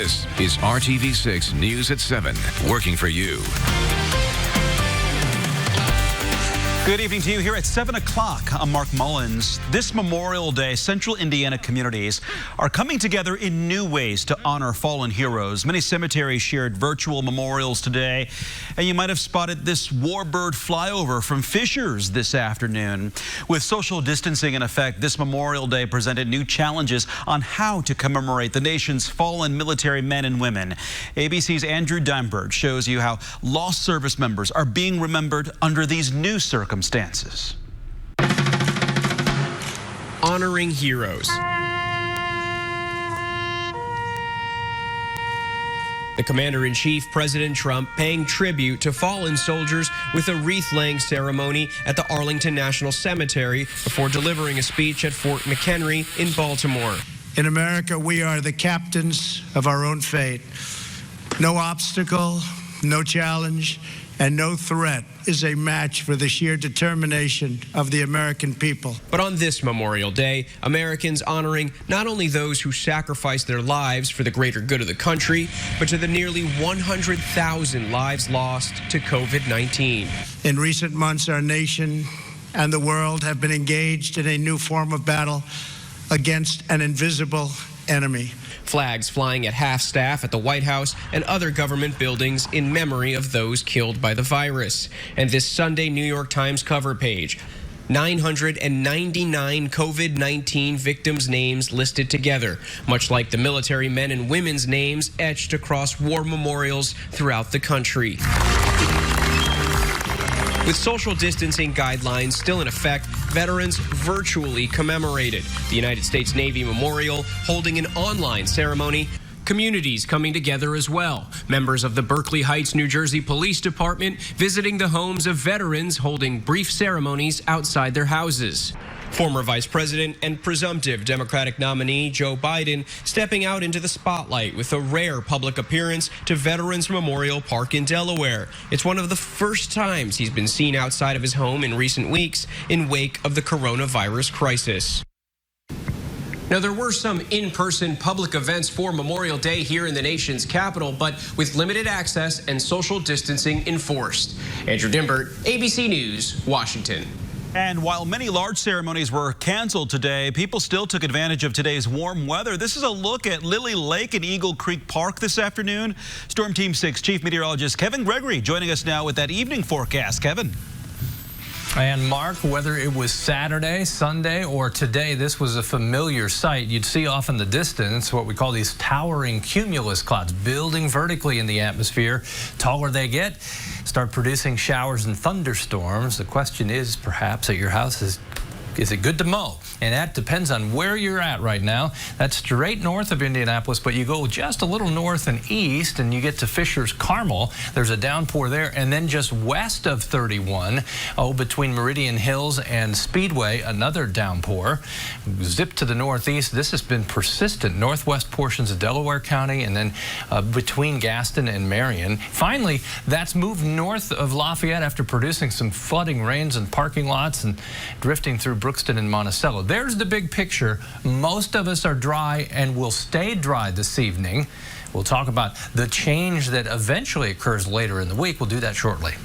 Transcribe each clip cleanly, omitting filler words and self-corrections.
This is RTV6 News at 7, working for you. Good evening to you here at 7 o'clock. I'm Mark Mullins. This Memorial Day, Central Indiana communities are coming together in new ways to honor fallen heroes. Many cemeteries shared virtual memorials today, and you might have spotted this warbird flyover from Fishers this afternoon. With social distancing in effect, this Memorial Day presented new challenges on how to commemorate the nation's fallen military men and women. ABC's Andrew Dimebert shows you how lost service members are being remembered under these new circumstances. Honoring heroes. The Commander-in-Chief, President Trump, paying tribute to fallen soldiers with a wreath-laying ceremony at the Arlington National Cemetery before delivering a speech at Fort McHenry in Baltimore. In America, we are the captains of our own fate. No obstacle, no challenge, and no threat is a match for the sheer determination of the American people. But on this Memorial Day, Americans honoring not only those who sacrificed their lives for the greater good of the country, but to the nearly 100,000 lives lost to COVID-19. In recent months, our nation and the world have been engaged in a new form of battle against an invisible enemy. Flags flying at half-staff at the White House and other government buildings in memory of those killed by the virus. And this Sunday New York Times cover page, 999 COVID-19 victims' names listed together, much like the military men and women's names etched across war memorials throughout the country. With social distancing guidelines still in effect, veterans virtually commemorated. The United States Navy Memorial holding an online ceremony. Communities coming together as well. Members of the Berkeley Heights, New Jersey Police Department visiting the homes of veterans, holding brief ceremonies outside their houses. Former Vice President and presumptive Democratic nominee Joe Biden stepping out into the spotlight with a rare public appearance to Veterans Memorial Park in Delaware. It's one of the first times he's been seen outside of his home in recent weeks in wake of the coronavirus crisis. Now, there were some in-person public events for Memorial Day here in the nation's capital, but with limited access and social distancing enforced. Andrew Dimebert, ABC News, Washington. And while many large ceremonies were canceled today, people still took advantage of today's warm weather. This is a look at Lily Lake and Eagle Creek Park this afternoon. Storm Team 6 Chief Meteorologist Kevin Gregory joining us now with that evening forecast. Kevin. And Mark, whether it was Saturday, Sunday, or today, this was a familiar sight. You'd see off in the distance what we call these towering cumulus clouds building vertically in the atmosphere. Taller they get, start producing showers and thunderstorms. The question is, perhaps, at your house is it good to mow? And that depends on where you're at right now. That's straight north of Indianapolis, but you go just a little north and east and you get to Fishers Carmel. There's a downpour there. And then just west of 31, between Meridian Hills and Speedway, another downpour. Zip to the northeast. This has been persistent. Northwest portions of Delaware County and then between Gaston and Marion. Finally, that's moved north of Lafayette after producing some flooding rains and parking lots and drifting through Brookston and Monticello. There's the big picture. Most of us are dry and will stay dry this evening. We'll talk about the change that eventually occurs later in the week. We'll do that shortly.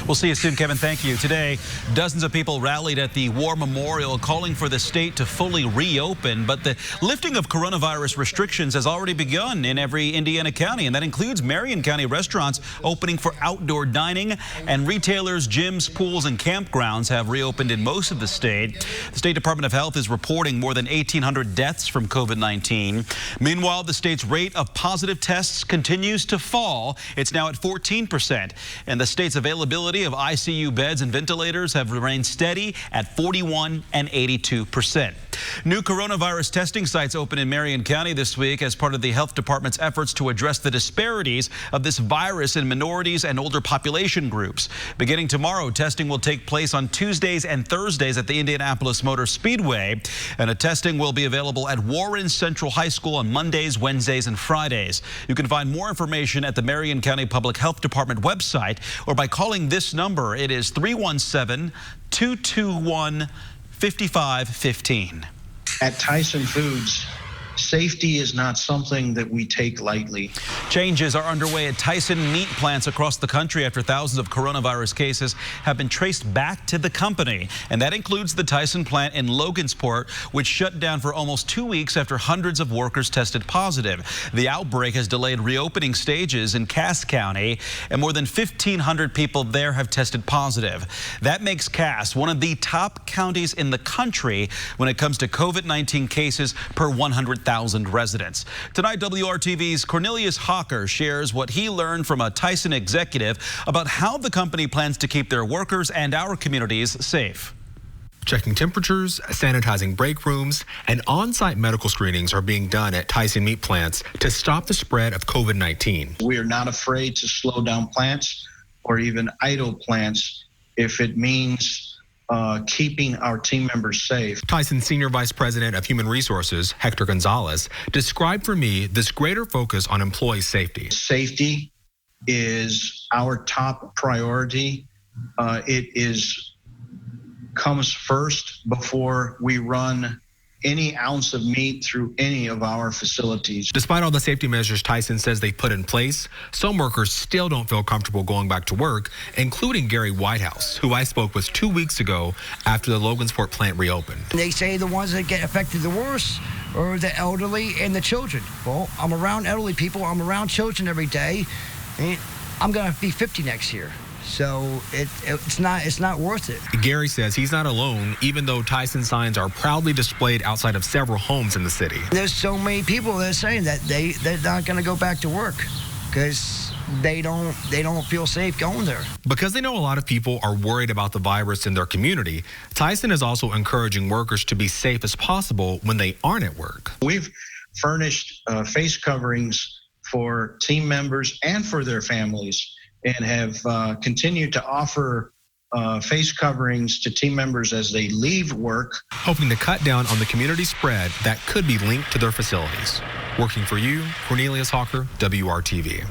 We'll see you soon, Kevin. Thank you. Today, dozens of people rallied at the War Memorial calling for the state to fully reopen. But the lifting of coronavirus restrictions has already begun in every Indiana county, and that includes Marion County restaurants opening for outdoor dining, and retailers, gyms, pools, and campgrounds have reopened in most of the state. The State Department of Health is reporting more than 1,800 deaths from COVID-19. Meanwhile, the state's rate of positive tests continues to fall. It's now at 14%, and the state's availability of ICU beds and ventilators have remained steady at 41 and 82%. New coronavirus testing sites open in Marion County this week as part of the health department's efforts to address the disparities of this virus in minorities and older population groups. Beginning tomorrow, testing will take place on Tuesdays and Thursdays at the Indianapolis Motor Speedway, and a testing will be available at Warren Central High School on Mondays, Wednesdays, and Fridays. You can find more information at the Marion County Public Health Department website or by calling this number. It is 317-221-5515. At Tyson Foods, Safety is not something that we take lightly. Changes are underway at Tyson meat plants across the country after thousands of coronavirus cases have been traced back to the company. And that includes the Tyson plant in Logansport, which shut down for almost 2 weeks after hundreds of workers tested positive. The outbreak has delayed reopening stages in Cass County, and more than 1,500 people there have tested positive. That makes Cass one of the top counties in the country when it comes to COVID-19 cases per 100,000 residents. Tonight, WRTV's Cornelius Hawker shares what he learned from a Tyson executive about how the company plans to keep their workers and our communities safe. Checking temperatures, sanitizing break rooms, and on-site medical screenings are being done at Tyson meat plants to stop the spread of COVID-19. We are not afraid to slow down plants or even idle plants if it means keeping our team members safe. Tyson Senior Vice President of Human Resources, Hector Gonzalez, described for me this greater focus on employee safety. Safety is our top priority. It comes first before we run any ounce of meat through any of our facilities. Despite all the safety measures Tyson says they put in place, some workers still don't feel comfortable going back to work, including Gary Whitehouse, who I spoke with 2 weeks ago after the Logansport plant reopened. They say the ones that get affected the worst are the elderly and the children. Well, I'm around elderly people, I'm around children every day, and I'm going to be 50 next year. So it's not worth it. Gary says he's not alone, even though Tyson signs are proudly displayed outside of several homes in the city. There's so many people that are saying that they're not going to go back to work because they don't feel safe going there. Because they know a lot of people are worried about the virus in their community, Tyson is also encouraging workers to be safe as possible when they aren't at work. We've furnished face coverings for team members and for their families, and have continued to offer face coverings to team members as they leave work. Hoping to cut down on the community spread that could be linked to their facilities. Working for you, Cornelius Hawker, WRTV.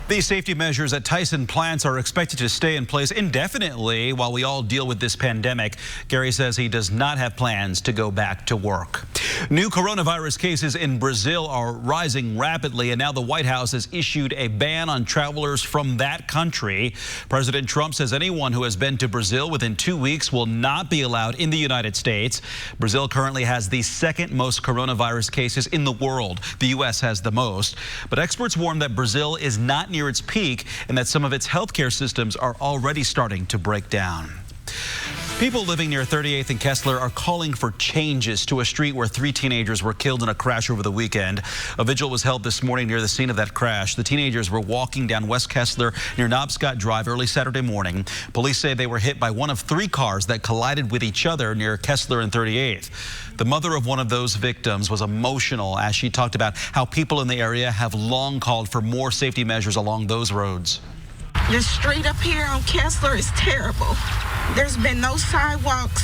These safety measures at Tyson plants are expected to stay in place indefinitely while we all deal with this pandemic. Gary says he does not have plans to go back to work. New coronavirus cases in Brazil are rising rapidly, and now the White House has issued a ban on travelers from that country. President Trump says anyone who has been to Brazil within 2 weeks will not be allowed in the United States. Brazil currently has the second most coronavirus cases in the world. The U.S. has the most. But experts warn that Brazil is not near its peak and that some of its healthcare systems are already starting to break down. People living near 38th and Kessler are calling for changes to a street where 3 teenagers were killed in a crash over the weekend. A vigil was held this morning near the scene of that crash. The teenagers were walking down West Kessler near Knobscott Drive early Saturday morning. Police say they were hit by one of 3 cars that collided with each other near Kessler and 38th. The mother of one of those victims was emotional as she talked about how people in the area have long called for more safety measures along those roads. The street up here on Kessler is terrible. There's been no sidewalks.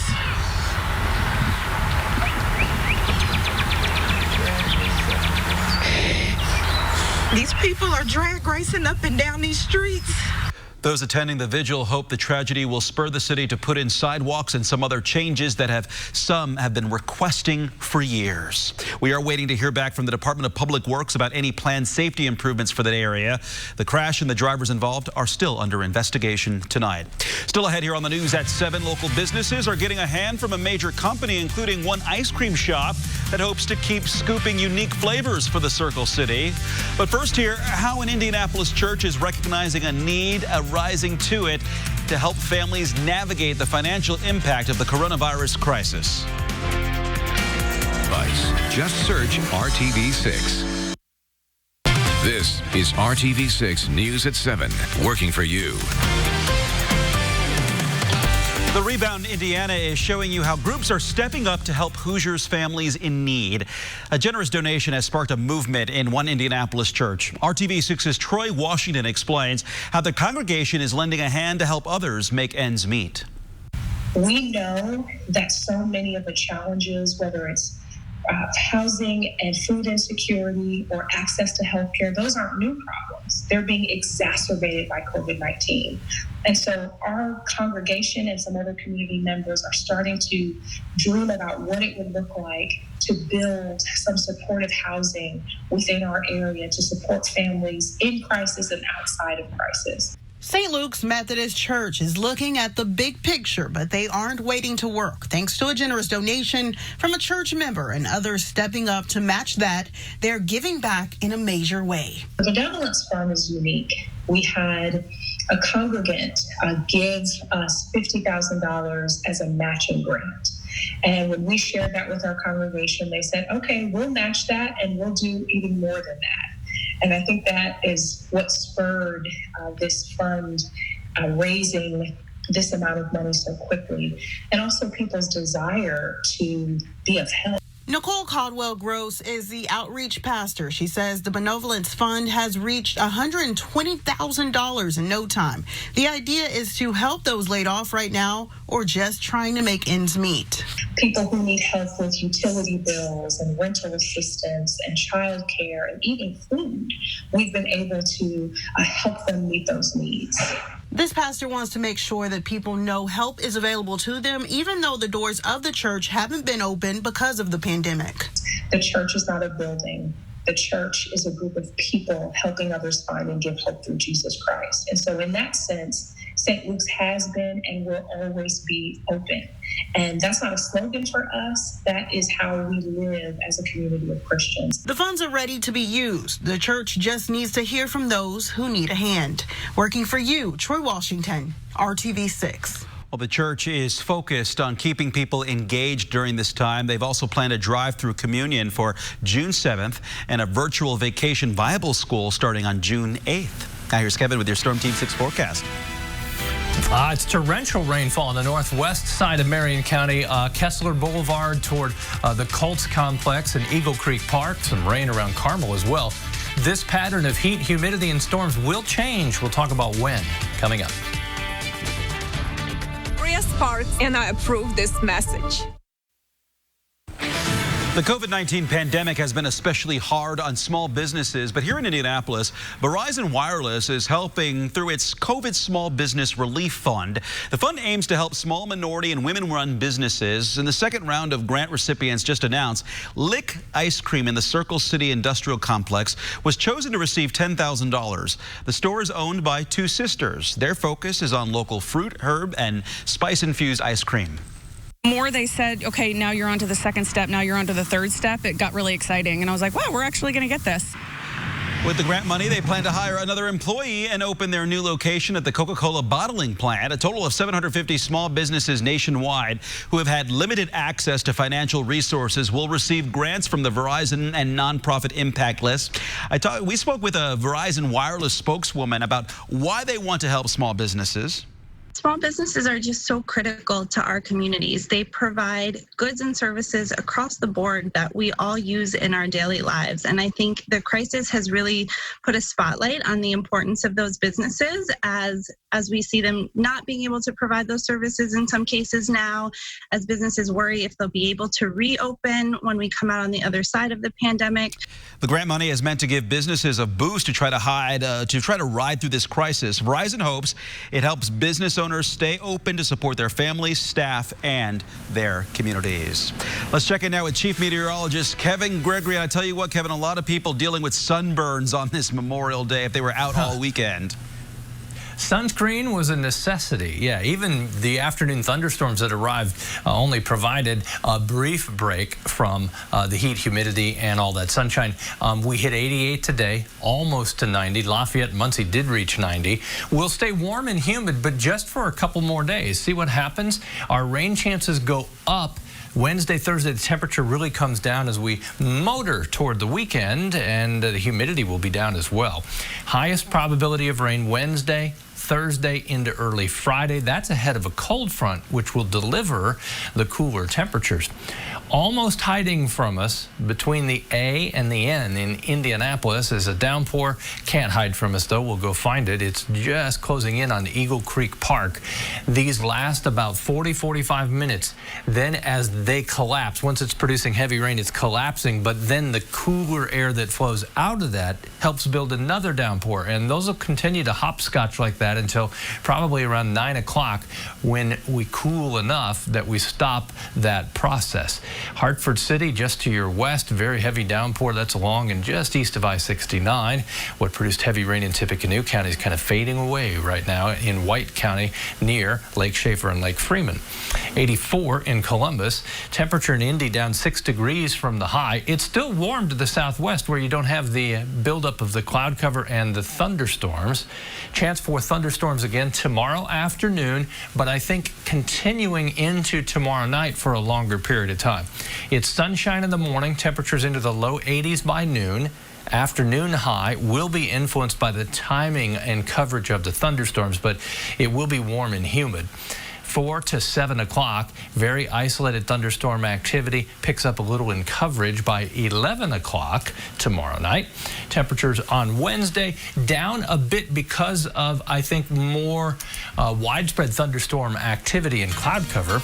These people are drag racing up and down these streets. Those attending the vigil hope the tragedy will spur the city to put in sidewalks and some other changes that some have been requesting for years. We are waiting to hear back from the Department of Public Works about any planned safety improvements for that area. The crash and the drivers involved are still under investigation tonight. Still ahead here on the news at 7, local businesses are getting a hand from a major company, including one ice cream shop that hopes to keep scooping unique flavors for the Circle City. But first here, how an Indianapolis church is recognizing a need rising to it to help families navigate the financial impact of the coronavirus crisis. Vice. Just search RTV6. This is RTV6 News at 7, working for you. The Rebound Indiana is showing you how groups are stepping up to help Hoosiers families in need. A generous donation has sparked a movement in one Indianapolis church. RTV6's Troy Washington explains how the congregation is lending a hand to help others make ends meet. We know that so many of the challenges, whether it's housing and food insecurity or access to health care, those aren't new problems. They're being exacerbated by COVID-19. And so our congregation and some other community members are starting to dream about what it would look like to build some supportive housing within our area to support families in crisis and outside of crisis. St. Luke's Methodist Church is looking at the big picture, but they aren't waiting to work. Thanks to a generous donation from a church member and others stepping up to match that, they're giving back in a major way. The Benevolence Fund is unique. We had a congregant give us $50,000 as a matching grant. And when we shared that with our congregation, they said, okay, we'll match that and we'll do even more than that. And I think that is what spurred this fund raising this amount of money so quickly, and also people's desire to be of help. Nicole Caldwell-Gross is the outreach pastor. She says the Benevolence Fund has reached $120,000 in no time. The idea is to help those laid off right now or just trying to make ends meet. People who need help with utility bills and rental assistance and childcare and even food, we've been able to help them meet those needs. This pastor wants to make sure that people know help is available to them, even though the doors of the church haven't been open because of the pandemic. The church is not a building. The church is a group of people helping others find and give hope through Jesus Christ. And so in that sense, St. Luke's has been and will always be open. And that's not a slogan for us. That is how we live as a community of Christians. The funds are ready to be used. The church just needs to hear from those who need a hand. Working for you, Troy Washington, RTV6. Well, the church is focused on keeping people engaged during this time. They've also planned a drive-through communion for June 7th and a virtual vacation Bible school starting on June 8th. Now here's Kevin with your Storm Team 6 forecast. It's torrential rainfall on the northwest side of Marion County, Kessler Boulevard toward the Colts Complex and Eagle Creek Park. Some rain around Carmel as well. This pattern of heat, humidity, and storms will change. We'll talk about when coming up. Sparks, and I approve this message. The COVID-19 pandemic has been especially hard on small businesses, but here in Indianapolis, Verizon Wireless is helping through its COVID Small Business Relief Fund. The fund aims to help small minority and women-run businesses. In the second round of grant recipients just announced, Lick Ice Cream in the Circle City Industrial Complex was chosen to receive $10,000. The store is owned by two sisters. Their focus is on local fruit, herb, and spice-infused ice cream. More they said, okay, now you're on to the second step, now you're on to the third step, it got really exciting. And I was like, wow, we're actually going to get this. With the grant money, they plan to hire another employee and open their new location at the Coca-Cola bottling plant. A total of 750 small businesses nationwide who have had limited access to financial resources will receive grants from the Verizon and nonprofit impact list. We spoke with a Verizon Wireless spokeswoman about why they want to help small businesses. Small businesses are just so critical to our communities. They provide goods and services across the board that we all use in our daily lives. And I think the crisis has really put a spotlight on the importance of those businesses as we see them not being able to provide those services in some cases now, as businesses worry if they'll be able to reopen when we come out on the other side of the pandemic. The grant money is meant to give businesses a boost to try to ride through this crisis. Verizon hopes it helps business owners stay open to support their families, staff, and their communities. Let's check in now with Chief Meteorologist Kevin Gregory. I tell you what, Kevin, a lot of people dealing with sunburns on this Memorial Day if they were out all weekend. Sunscreen was a necessity. Yeah, even the afternoon thunderstorms that arrived only provided a brief break from the heat, humidity, and all that sunshine. We hit 88 today, almost to 90. Lafayette and Muncie did reach 90. We'll stay warm and humid, but just for a couple more days. See what happens? Our rain chances go up. Wednesday, Thursday, the temperature really comes down as we motor toward the weekend, and the humidity will be down as well. Highest probability of rain Wednesday, Thursday into early Friday. That's ahead of a cold front, which will deliver the cooler temperatures. Almost hiding from us between the A and the N in Indianapolis is a downpour. Can't hide from us, though. We'll go find it. It's just closing in on Eagle Creek Park. These last about 40-45 minutes. Then as they collapse, once it's producing heavy rain, it's collapsing, but then the cooler air that flows out of that helps build another downpour, and those will continue to hopscotch like that until probably around 9 o'clock when we cool enough that we stop that process. Hartford City, just to your west, very heavy downpour. That's along and just east of I-69. What produced heavy rain in Tippecanoe County is kind of fading away right now in White County near Lake Schaefer and Lake Freeman. 84 in Columbus. Temperature in Indy down 6 degrees from the high. It's still warm to the southwest where you don't have the buildup of the cloud cover and the thunderstorms. Chance for thunderstorms again tomorrow afternoon, but I think continuing into tomorrow night for a longer period of time. It's sunshine in the morning, temperatures into the low 80s by noon. Afternoon high will be influenced by the timing and coverage of the thunderstorms, but it will be warm and humid. 4 to 7 o'clock, very isolated thunderstorm activity picks up a little in coverage by 11 o'clock tomorrow night. Temperatures on Wednesday down a bit because of, I think, more widespread thunderstorm activity and cloud cover.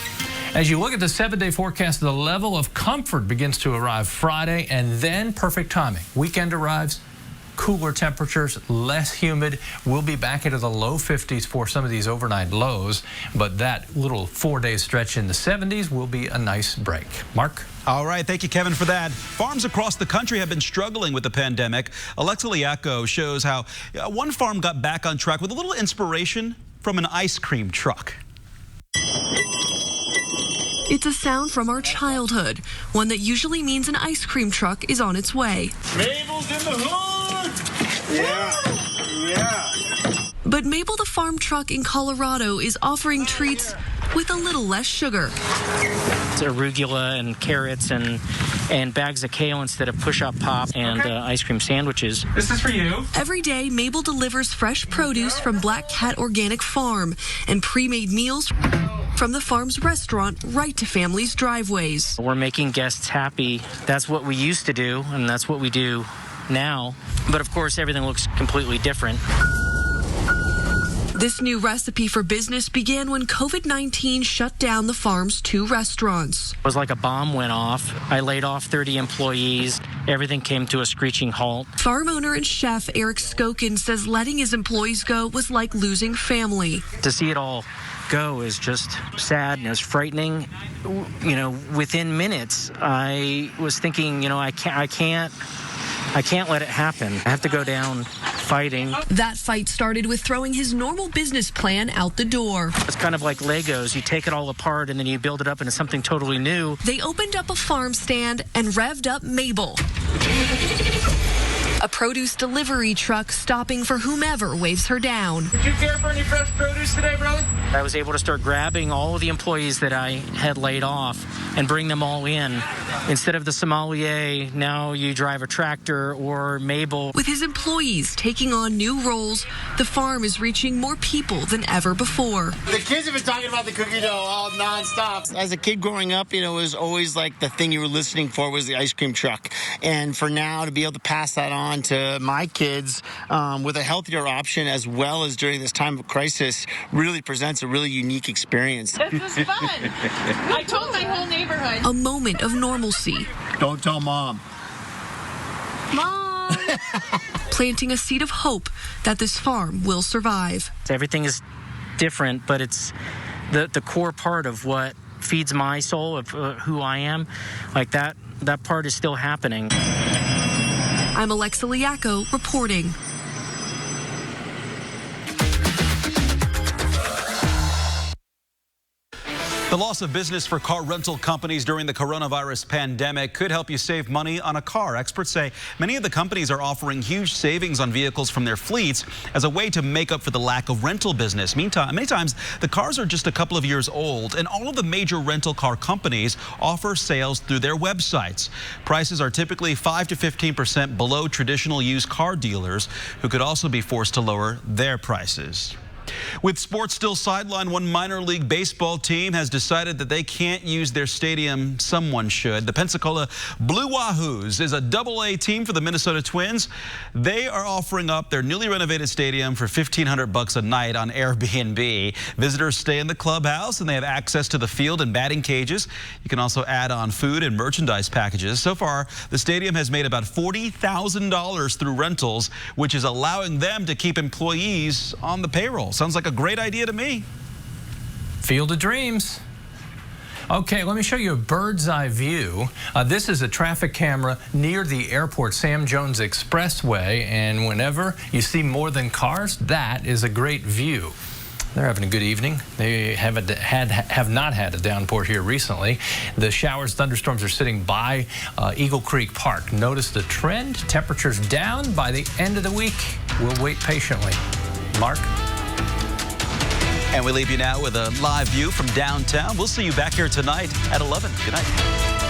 As you look at the 7-day forecast, the level of comfort begins to arrive Friday, and then perfect timing. Weekend arrives. Cooler temperatures, less humid. We'll be back into the low 50s for some of these overnight lows, but that little 4-day stretch in the 70s will be a nice break. Mark? All right, thank you, Kevin, for that. Farms across the country have been struggling with the pandemic. Alexa Liaco shows how one farm got back on track with a little inspiration from an ice cream truck. It's a sound from our childhood, one that usually means an ice cream truck is on its way. Mabel's in the hood! Yeah. But Mabel the farm truck in Colorado is offering treats with a little less sugar. It's arugula and carrots and bags of kale instead of push-up pop and ice cream sandwiches. This is for you. Every day, Mabel delivers fresh produce from Black Cat Organic Farm and pre-made meals from the farm's restaurant right to families' driveways. We're making guests happy. That's what we used to do, and that's what we do now. But of course, everything looks completely different. This new recipe for business began when COVID-19 shut down the farm's 2 restaurants. It was like a bomb went off. I laid off 30 employees. Everything came to a screeching halt. Farm owner and chef Eric Skokin says letting his employees go was like losing family. To see it all go is just sad and it was frightening. You know, within minutes, I was thinking, you know, I can't let it happen. I have to go down fighting. That fight started with throwing his normal business plan out the door. It's kind of like Legos. You take it all apart and then you build it up into something totally new. They opened up a farm stand and revved up Mabel, a produce delivery truck stopping for whomever waves her down. Did you care for any fresh produce today, brother? I was able to start grabbing all of the employees that I had laid off and bring them all in. Instead of the sommelier, now you drive a tractor or Mabel. With his employees taking on new roles, the farm is reaching more people than ever before. The kids have been talking about the cookie dough all nonstop. As a kid growing up, you know, it was always like the thing you were listening for was the ice cream truck. And for now to be able to pass that on to my kids with a healthier option as well as during this time of crisis really presents a really unique experience. This is fun. I told my whole neighborhood. A moment of normalcy. Don't tell Mom. Mom! Planting a seed of hope that this farm will survive. Everything is different, but it's the core part of what feeds my soul, of who I am. Like that part is still happening. I'm Alexa Liaco reporting. The loss of business for car rental companies during the coronavirus pandemic could help you save money on a car. Experts say many of the companies are offering huge savings on vehicles from their fleets as a way to make up for the lack of rental business. Meantime, many times the cars are just a couple of years old, and all of the major rental car companies offer sales through their websites. Prices are typically 5 to 15% below traditional used car dealers, who could also be forced to lower their prices. With sports still sidelined, one minor league baseball team has decided that they can't use their stadium. Someone should. The Pensacola Blue Wahoos is a AA team for the Minnesota Twins. They are offering up their newly renovated stadium for $1,500 a night on Airbnb. Visitors stay in the clubhouse and they have access to the field and batting cages. You can also add on food and merchandise packages. So far, the stadium has made about $40,000 through rentals, which is allowing them to keep employees on the payroll. Sounds like a great idea to me. Field of Dreams. Okay, let me show you a bird's eye view. This is a traffic camera near the airport, Sam Jones Expressway, and whenever you see more than cars, that is a great view. They're having a good evening. They have not had a downpour here recently. The showers, thunderstorms are sitting by Eagle Creek Park. Notice the trend. Temperatures down by the end of the week. We'll wait patiently. Mark? And we leave you now with a live view from downtown. We'll see you back here tonight at 11. Good night.